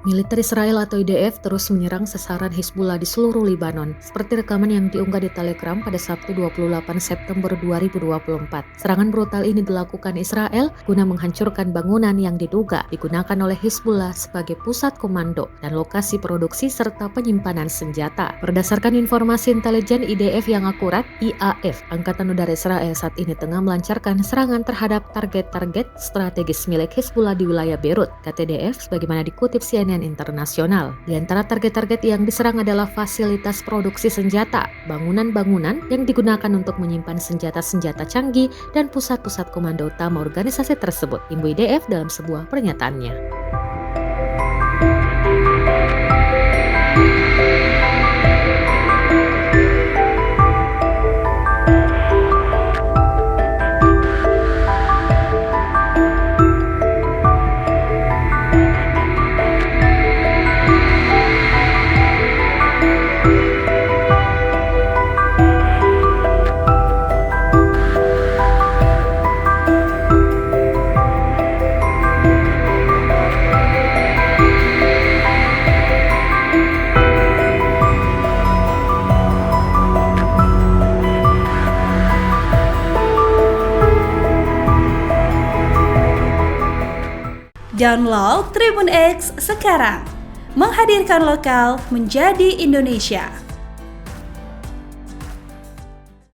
Militer Israel atau IDF terus menyerang sasaran Hizbullah di seluruh Lebanon, seperti rekaman yang diunggah di Telegram pada Sabtu 28 September 2024. Serangan brutal ini dilakukan Israel guna menghancurkan bangunan yang diduga digunakan oleh Hizbullah sebagai pusat komando dan lokasi produksi serta penyimpanan senjata. Berdasarkan informasi intelijen IDF yang akurat, IAF, Angkatan Udara Israel saat ini tengah melancarkan serangan terhadap target-target strategis milik Hizbullah di wilayah Beirut, kata IDF, sebagaimana dikutip CNN Internasional. Di antara target-target yang diserang adalah fasilitas produksi senjata, bangunan-bangunan yang digunakan untuk menyimpan senjata-senjata canggih, dan pusat-pusat komando utama organisasi tersebut, imbu IDF dalam sebuah pernyataannya. Download Tribun X sekarang, menghadirkan lokal menjadi Indonesia.